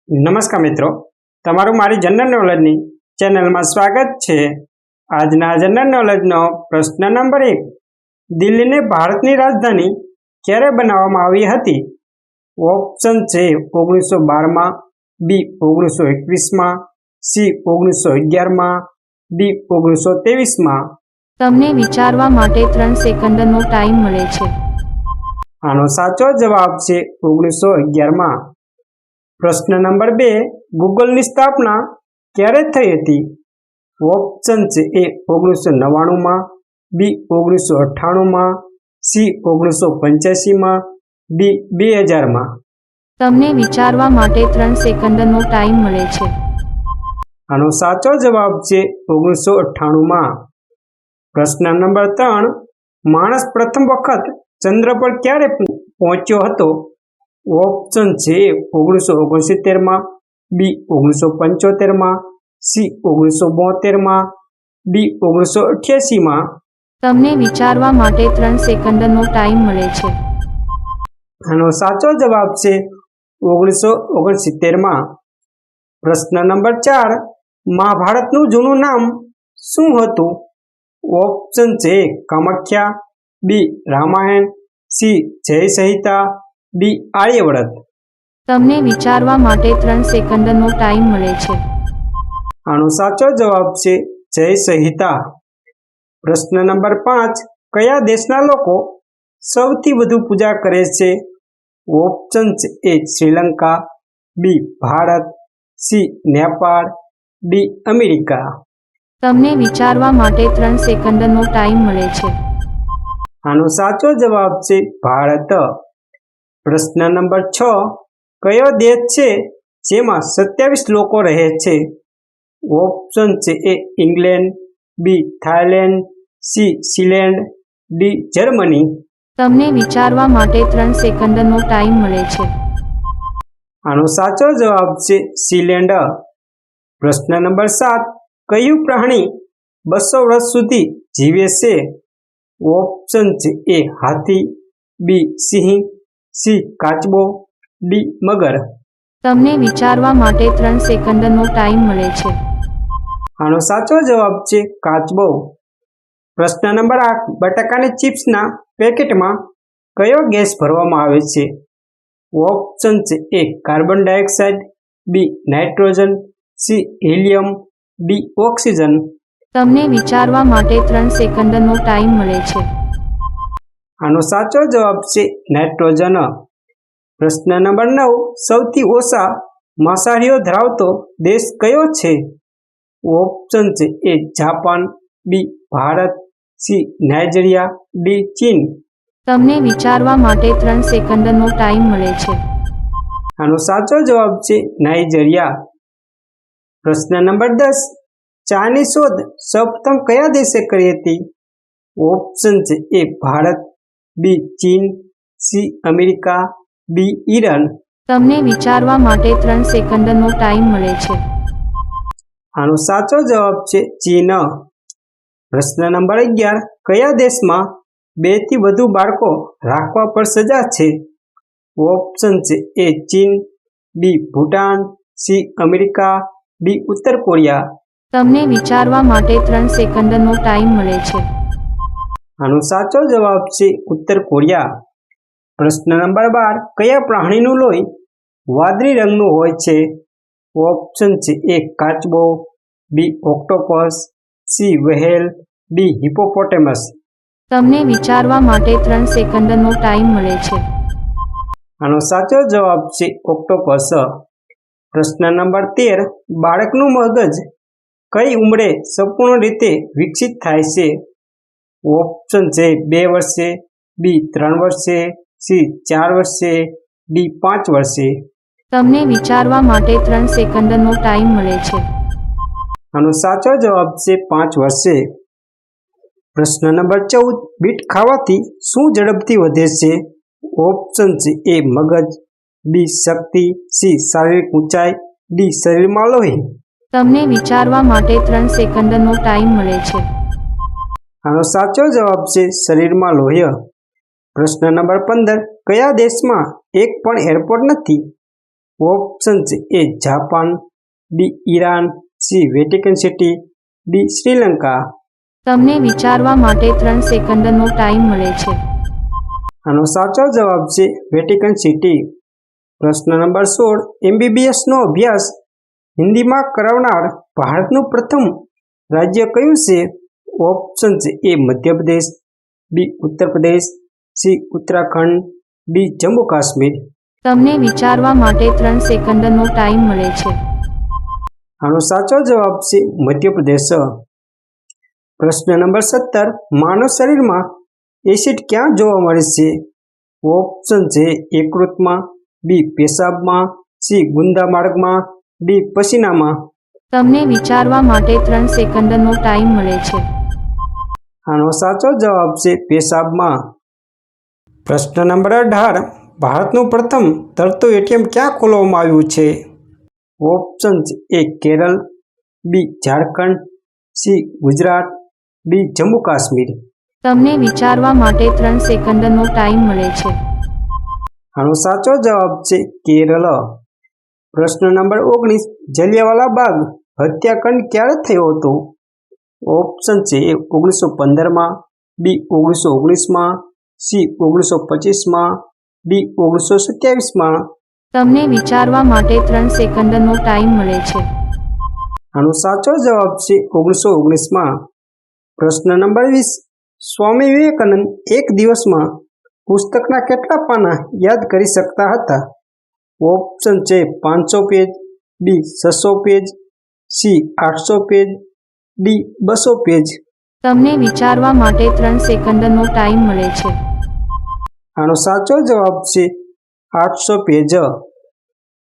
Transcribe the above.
નમસ્કાર મિત્રો, તમારું મારી જનરલ નોલેજની ચેનલમાં સ્વાગત છે। આજના જનરલ નોલેજનો પ્રશ્ન નંબર 1, દિલ્હીને ભારતની રાજધાની ક્યારે બનાવવામાં આવી હતી? ઓપ્શન છે 1912માં, બી 1921માં, સી 1911માં, ડી 1923માં। તમને વિચારવા માટે 3 સેકન્ડનો ટાઈમ મળે છે। આનો સાચો જવાબ છે 1911માં। પ્રશ્ન નંબર 2, ગૂગલની સ્થાપના ક્યારે થઈ હતી? ઓપ્શન છે એ 1999માં, બી 1998માં, સી 1985માં, ડી 2000માં। તમને વિચારવા માટે 3 સેકન્ડનો ટાઈમ મળે છે। આનો સાચો જવાબ છે 1998માં। પ્રશ્ન નંબર 3, માણસ પ્રથમ વખત ચંદ્ર પર ક્યારે પહોંચ્યો હતો? ઓપ્શન છે 1969માં, બી 1975માં, સી 1972માં, ડી 1988માં। તમને વિચારવા માટે 3 સેકન્ડનો ટાઈમ મળે છે। આનો સાચો જવાબ છે 1969માં। પ્રશ્ન નંબર 4, મહાભારતનું જૂનું નામ શું હતું? ઓપ્શન છે કામાખ્યા, બી રામાયણ, સી જય સંહિતા, ડી આર્યવ્રત। તમને વિચારવા માટે 3 સેકન્ડનો ટાઈમ મળે છે। આનો સાચો જવાબ છે જય સંહિતા। પ્રશ્ન નંબર 5, કયા દેશના લોકો સૌથી વધુ પૂજા કરે છે? ઓપ્શન છે A Sri Lanka, B Bharat, C Nepal, D America. તમને વિચારવા માટે 3 સેકન્ડનો ટાઈમ મળે છે। આનો સાચો જવાબ છે ભારત। પ્રશ્ન નંબર 6, કયો દેશ છે જેમાં 27 લોકો રહે છે? ઓપ્શન છે A England, B Thailand, C Switzerland, D Germany. તમને વિચારવા માટે 3 સેકન્ડનો ટાઈમ મળે છે। આનો સાચો જવાબ છે સ્વિટ્ઝરલેન્ડ। પ્રશ્ન નંબર 7, કયું પ્રાણી 200 વર્ષ સુધી જીવે છે? ઓપ્શન છે એ હાથી, બી સિંહ, સી કાચબો, ડી મગર। તમને વિચારવા માટે 3 સેકન્ડનો ટાઈમ મળે છે। આનો સાચો જવાબ છે કાચબો। પ્રશ્ન નંબર 8, બટાકાની ચિપ્સના પેકેટમાં કયો ગેસ ભરવામાં આવે છે? ઓપ્શન છે A carbon dioxide, B nitrogen, C helium, D oxygen. તમને વિચારવા માટે 3 સેકન્ડનો ટાઈમ મળે છે। આનો સાચો જવાબ છે નાઇટ્રોજન। પ્રશ્ન નંબર 9, સૌથી ઓછા માંસાહારીઓ ધરાવતો દેશ કયો છે? ઓપ્શન છે A Japan, B Bharat, C Nigeria, D ચીન। તમને વિચારવા માટે 3 સેકન્ડનો ટાઈમ મળે છે। આનો સાચો જવાબ છે નાઇજીરિયા। પ્રશ્ન નંબર 10, ચાની શોધ સૌપ્રથમ કયા દેશે કરી હતી? ઓપ્શન છે એ ભારત, બી ચીન, સી અમેરિકા, ડી ઈરાન। તમને વિચારવા માટે 3 સેકન્ડનો ટાઈમ મળે છે। આનો સાચો જવાબ છે ચીન। પ્રશ્ન નંબર 11, કયા દેશમાં 2 થી વધુ બાળકો રાખવા પર સજા છે? ઓપ્શન છે એ ચીન, બી ભૂટાન, સી અમેરિકા, ડી ઉત્તર કોરિયા। તમને વિચારવા માટે 3 સેકન્ડનો ટાઈમ મળે છે। આનો સાચો જવાબ છે ઉત્તર કોરિયા। પ્રશ્ન નંબર 12, કયા પ્રાણીનું લોહી વાદળી રંગનું હોય છે? ઓપ્શન છે એ કાચબો, B octopus, C whale, D hippopotamus. તમને વિચારવા માટે 3 સેકન્ડનો ટાઈમ મળે છે। આનો સાચો જવાબ છે ઓક્ટોપસ। પ્રશ્ન નંબર 13, બાળકનું મગજ કઈ ઉંમરે સંપૂર્ણ રીતે વિકસિત થાય છે? ઓપ્શન છે 2 વર્ષે, બી 3 વર્ષે, સી 4 વર્ષે, ડી 5 વર્ષે। તમને વિચારવા માટે 3 સેકન્ડનો ટાઈમ મળે છે। આનો સાચો જવાબ છે 5 વર્ષે। પ્રશ્ન નંબર 14, બીટ ખાવાથી શું ઝડપથી વધે છે? ઓપ્શન છે એ મગજ, બી શક્તિ, સી શારીરિક ઊંચાઈ, ડી શરીરમાં લોહી। તમને વિચારવા માટે 3 સેકન્ડનો ટાઈમ મળે છે। આનો સાચો જવાબ છે શરીરમાં લોહી। પ્રશ્ન નંબર 15, કયા દેશમાં એક પણ એરપોર્ટ નથી? ઓપ્શન છે A Japan, B Iran, C Vatican City, D Sri Lanka. તમને વિચારવા માટે 3 સેકન્ડનો ટાઈમ મળે છે. આનો સાચો જવાબ છે વેટિકન સિટી. પ્રશ્ન નંબર 16, MBBSનો અભ્યાસ હિન્દીમાં કરાવનાર ભારતનું પ્રથમ રાજ્ય કયું છે? ઓપ્શન છે એ મધ્યપ્રદેશ, બી ઉત્તર પ્રદેશ, સી ઉત્તરાખંડ, ડી જમ્મુ કાશ્મીર. તમને વિચારવા માટે 3 સેકન્ડનો ટાઈમ મળે છે. આનો સાચો જવાબ છે મધ્યપ્રદેશ. પ્રશ્ન નંબર 17, માનવ શરીરમાં એસિડ ક્યાં જોવા મળે છે? ઓપ્શન છે યકૃતમાં, બી પેશાબમાં, સી ગુંદા માર્ગમાં, ડી પસીનામાં. તમને વિચારવા માટે 3 સેકન્ડનો ટાઈમ મળે છે. આનો સાચો જવાબ છે પેશાબમાં. પ્રશ્ન નંબર 18, ભારતનું પ્રથમ તરતું એટીએમ ક્યાં ખોલવામાં આવ્યું છે? ઓપ્શન છે એ કેરળ, બી ઝારખંડ, સી ગુજરાત, ડી જમ્મુ કાશ્મીર. તમને વિચારવા માટે 3 સેકન્ડનો ટાઈમ મળે છે. આનો સાચો જવાબ છે કેરળ. પ્રશ્ન નંબર 19, જલિયાવાલા બાગ હત્યાકાંડ ક્યારે થયો હતો? ઓપ્શન છે એ 1915માં, બી 1919માં, સી 1925માં, ડી 1927માં. તમને વિચારવા માટે 3 સેકન્ડનો ટાઈમ મળે છે. આનો સાચો જવાબ છે 1919માં. પ્રશ્ન નંબર 20, સ્વામી વિવેકાનંદ એક દિવસમાં પુસ્તકના કેટલા પાના યાદ કરી શકતા હતા? ઓપ્શન છે 500 પેજ, બી 600 page, C 800 page, D 200 page. તમને વિચારવા માટે 3 સેકન્ડનો ટાઈમ મળે છે. આનો સાચો જવાબ છે 800 પેજ.